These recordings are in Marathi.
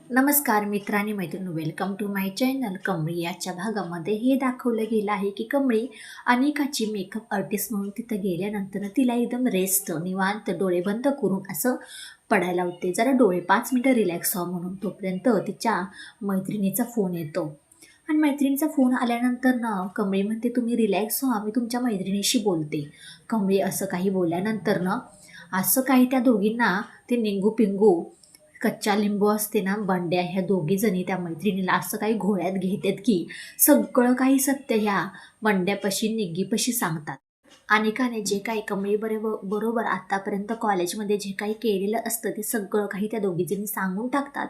नमस्कार मित्रांनी मैत्रिणी, welcome to my channel. Kamali याच्या भागामध्ये हे दाखवलं गेलं आहे की कमळी अनिकाची मेकअप आर्टिस्ट म्हणून तिथं गेल्यानंतर तिला एकदम रेस्ट निवांत डोळे बंद करून असं पडायला होते. जरा डोळे 5 मिनिटं रिलॅक्स व्हा म्हणून. तोपर्यंत तिच्या मैत्रिणीचा फोन येतो आणि मैत्रिणीचा फोन आल्यानंतर ना कमळी म्हणते, तुम्ही रिलॅक्स व्हा, मी तुमच्या मैत्रिणीशी बोलते. कमळी असं काही बोलल्यानंतर ना असं काही त्या दोघींना ते निंगू पिंगू कच्चा लिंबू असते ना, बंड्या, ह्या दोघी जणी त्या मैत्रिणीला असं काही घोळ्यात घेतात की सगळं काही सत्य ह्या बंड्यापाशी निग्गीपाशी सांगतात. अनिकाने जे काही कमळी बरोबर आत्तापर्यंत कॉलेजमध्ये जे काही केलेलं असतं ते सगळं काही त्या दोघीजणी सांगून टाकतात.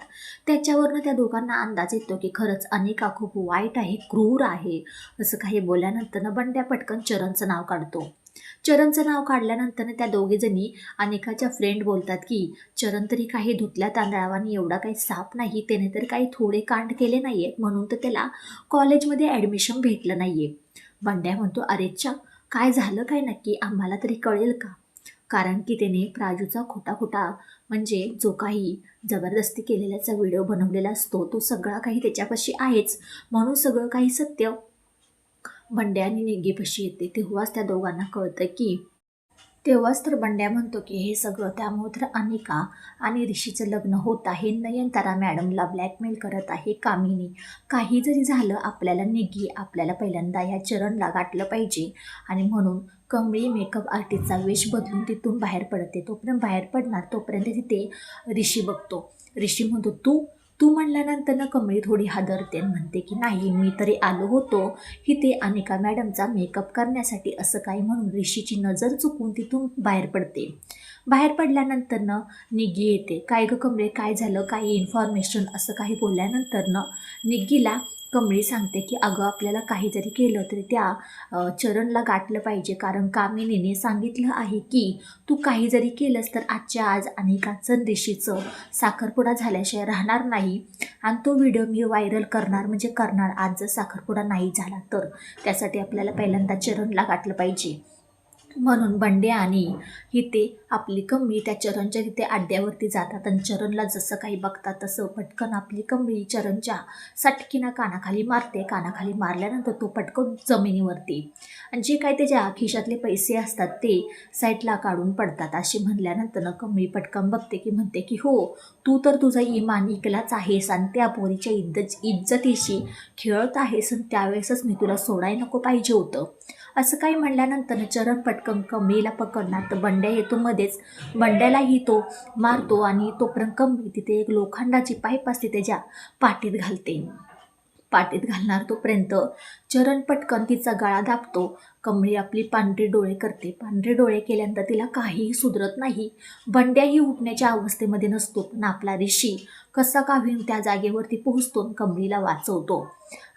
त्याच्यावरनं त्या दोघांना अंदाज येतो की खरंच अनिका खूप वाईट आहे, क्रूर आहे. असं काही बोलल्यानंतर बंड्या पटकन चरणचं नाव काढतो. चरणचं नाव काढल्यानंतर त्या दोघीजणी अनिकाच्या फ्रेंड बोलतात की चरण तरी काही धुतल्या तांदळावानी एवढा काही साप नाही, त्याने तर काही थोडे कांड केले नाही आहेत, म्हणून तर त्याला कॉलेजमध्ये ॲडमिशन भेटलं नाही आहे. बंड्या म्हणतो, अरेच्छा, काय झालं काय नक्की, आम्हाला तरी कळेल का? कारण की त्याने प्राजूचा खोटा खोटा म्हणजे जो काही जबरदस्ती केलेल्याचा व्हिडिओ बनवलेला असतो तो सगळा काही त्याच्यापाशी आहेच, म्हणून सगळं काही सत्य बंड्या आणि निग्गीपाशी येते. तेव्हाच त्या दोघांना कळतं की तेव्हाच तर बंड्या म्हणतो की हे सगळं त्यामुळे तर अनिका आणि ऋषीचं लग्न होत आहे. नयनतारा मॅडमला ब्लॅकमेल करत आहे कामिनी. काही जरी झालं आपल्याला निग्गी आपल्याला पहिल्यांदा या चरणला गाठलं पाहिजे आणि म्हणून कमळी मेकअप आर्टिस्टचा वेश बदलून तिथून बाहेर पडते. तोपर्यंत बाहेर पडणार तोपर्यंत तिथे ऋषी बघतो. ऋषी म्हणतो, तू तू म्हणल्यानंतर ना कमळी थोडी हादरते म्हणते की नाही, मी तरी आलो होतो इथे अनिका मॅडमचा मेकअप करण्यासाठी, असं काही म्हणून ऋषीची नजर चुकून तिथून बाहेर पडते. बाहेर पडल्यानंतर निग्गी येते. काय गं कमळे, काय झालं, काही इन्फॉर्मेशन, असं काही बोलल्यानंतर निग्गीला कमळी सांगते की अगं आपल्याला काही जरी केलं तरी त्या चरणला गाठलं पाहिजे, कारण कामिनीने सांगितलं आहे की तू काही जरी केलंस तर आजच्या आज अनिकाचं ऋषीचं साखरपुडा झाल्याशिवाय राहणार नाही आणि तो व्हिडिओ मी व्हायरल करणार म्हणजे करणार. आज जर साखरपुडा नाही झाला तर त्यासाठी आपल्याला पहिल्यांदा चरणला गाठलं पाहिजे. म्हणून बंड्या आणि इथे आपली कमळी त्या चरणच्या तिथे अड्ड्यावरती जातात आणि चरणला जसं काही बघतात तसं पटकन आपली कमळी चरणच्या सटकीनं कानाखाली मारते. कानाखाली मारल्यानंतर तो पटकन जमिनीवरती आणि जे काही त्याच्या खिशातले पैसे असतात ते साईडला काढून पडतात. अशी म्हणल्यानंतर कमळी पटकन बघते की म्हणते की हो, तू तर तुझा इमान इकलाच आहेस आणि त्या पोरीच्या इज्जतीशी खेळत आहेस आणि त्यावेळेसच मी तुला सोडाय नको पाहिजे होतं. असं काही म्हणल्यानंतर चरण पटकन कमळीला पकडणार तर बंड्या येतो मध्येच. बंड्यालाही तो मारतो आणि तोपर्यंत कमळी तिथे एक लोखंडाची पाईप असते त्याच्या पाठीत घालते. पाठीत घालणार तोपर्यंत चरण पटकन तिचा गळा दाबतो. कमळी आपली पांढरे डोळे करते. पांढरे डोळे केल्यानंतर तिला काहीही सुधरत नाही. बंड्याही उठण्याच्या अवस्थेमध्ये नसतो, पण आपला ऋषी कसा का होईन त्या जागेवरती पोहोचतो, कमळीला वाचवतो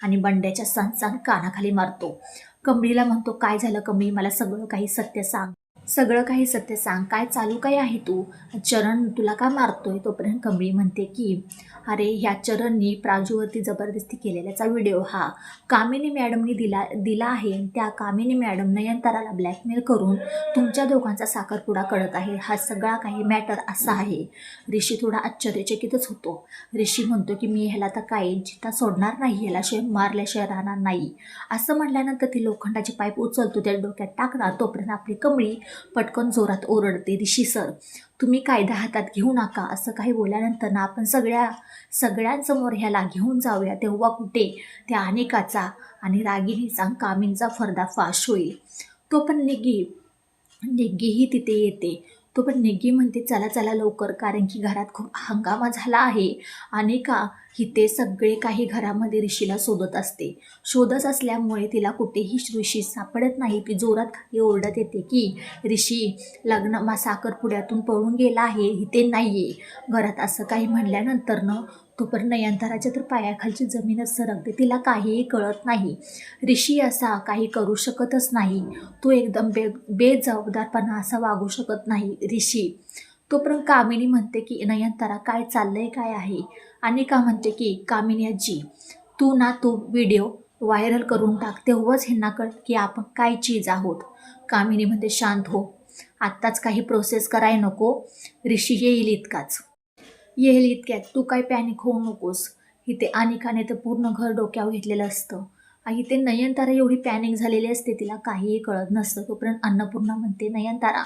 आणि बंड्याच्या सणसण कानाखाली मारतो. कमळीला म्हणतो, काय झालं कमळी, मला सगळं काही सत्य सांग, सगळं काही सत्य सांग, काय चालू काय आहे, तू चरण तुला का मारतोय? तोपर्यंत कमळी म्हणते की अरे ह्या चरणनी प्राजूवरती जबरदस्ती केलेल्याचा व्हिडिओ हा कामिनी मॅडमनी दिला आहे. त्या कामिनी मॅडम नयनताराला ब्लॅकमेल करून तुमच्या दोघांचा साखरपुडा करत आहे. हा सगळा काही मॅटर असा आहे. ऋषी थोडा आश्चर्यचकितच होतो. ऋषी म्हणतो की मी ह्याला तर काही जिता सोडणार नाही, ह्याला शिवाय मारल्याशिवाय राहणार नाही. असं म्हटल्यानंतर ती लोखंडाची पाईप उचलतो, त्या डोक्यात टाकणार. तोपर्यंत आपली कमळी पटकन जोरात ओरडते, ऋषी सर तुम्ही कायदा हातात घेऊ नका. असं काही बोलल्यानंतर ना आपण सगळ्यांसमोर ह्याला घेऊन जाऊया. तेव्हा कुठे त्या अनिकाचा आणि रागिणीचा कामींचा पर्दाफाश होईल. तो पण निग्गीही तिथे येते. तो पण निग्गी म्हणते चला चला लवकर, कारण की घरात खूप हंगामा झाला आहे. अनिका इथे सगळे काही घरामध्ये ऋषीला शोधत असते. शोधत असल्यामुळे तिला कुठेही ऋषी सापडत नाही. ती जोरात खाली ओरडत येते की ऋषी साखरपुड्यातून पळून गेला आहे, इथे नाही आहे घरात. असं काही म्हणल्यानंतर तोपर्यंत नयनताराच्या तर पायाखालची जमीनच सरकते. तिला काहीही कळत नाही. ऋषी असा काही करू शकतच नाही. तो एकदम बेजबाबदारपणा असा वागू शकत नाही ऋषी. तोपर्यंत कामिनी म्हणते की नयनतारा काय चाललंय, काय आहे? अनिका म्हणते की कामिनी आजी तू व्हिडिओ व्हायरल करून टाक, तेव्हाच ह्यांना कळत की आपण काय चीज आहोत. कामिनी म्हणते शांत हो, आत्ताच काही प्रोसेस कराय नको, ऋषी येईल इतकाच. येईल इतक्यात, तू काय पॅनिक होऊ नकोस. इथे अनिकाने तर पूर्ण घर डोक्यावर घेतलेलं असतं. आणि इथे नयनतारा एवढी पॅनिक झालेली असते, तिला काहीही कळत नसतं. तोपर्यंत अन्नपूर्णा म्हणते, नयनतारा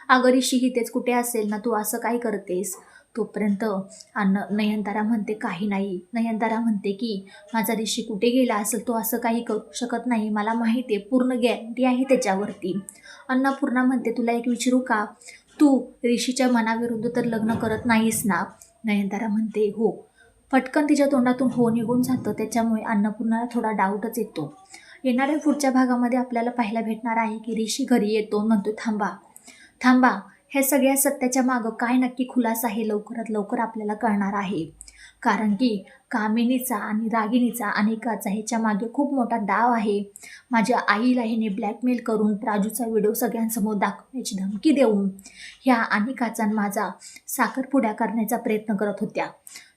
अगं ऋषी इथेच कुठे असेल ना, तू असं काय करतेस. तोपर्यंत नयनतारा म्हणते, काही नाही. नयनतारा म्हणते की माझा ऋषी कुठे गेला असेल, तो असं काही करू शकत नाही, मला माहिती आहे, पूर्ण गॅरंटी आहे त्याच्यावरती. अन्नपूर्णा म्हणते, तुला एक विचारू का, तू ऋषीच्या मनाविरुद्ध तर लग्न करत नाहीस ना. नयनतारा म्हणते, हो. पटकन तिच्या तोंडातून हो निघून जातं. त्याच्यामुळे अन्नपूर्णाला थोडा डाऊटच येतो. येणाऱ्या पुढच्या भागामध्ये आपल्याला पाहायला भेटणार आहे की ऋषी घरी येतो, म्हणतो, थांबा थांबा, हे सगळ्या सत्याच्या मागं काय नक्की खुलासा आहे लवकरात लवकर आपल्याला कळणार आहे. कारण की कामिनीचा आणि रागिणीचा अनिकाचा ह्याच्या मागे खूप मोठा डाव आहे. माझ्या आईला ह्याने ब्लॅकमेल करून राजूचा व्हिडिओ सगळ्यांसमोर दाखवण्याची धमकी देऊन ह्या अनिकाचा आणि माझा साखरपुडा करण्याचा प्रयत्न करत होत्या.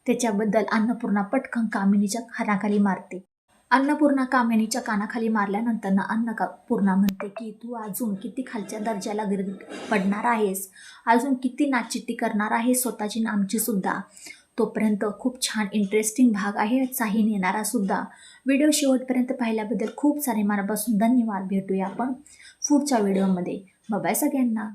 त्याच्याबद्दल अन्नपूर्णा पटकन कामिनीच्या कानाखाली मारते. अन्नपूर्णा कामिनीच्या कानाखाली मारल्यानंतर अन्नपूर्णा म्हणते की तू अजून किती खालच्या दर्जाला पडणार आहेस, अजून किती नाचिट्टी करणार आहेस स्वतःची आणि आमची सुद्धा. तोपर्यंत खूप छान इंटरेस्टिंग भाग आहे चाहीन येणारा सुद्धा. व्हिडिओ शेवटपर्यंत पाहिल्याबद्दल खूप सारे मनापासून धन्यवाद. भेटूया आपण पुढच्या व्हिडिओमध्ये. बाय सगळ्यांना.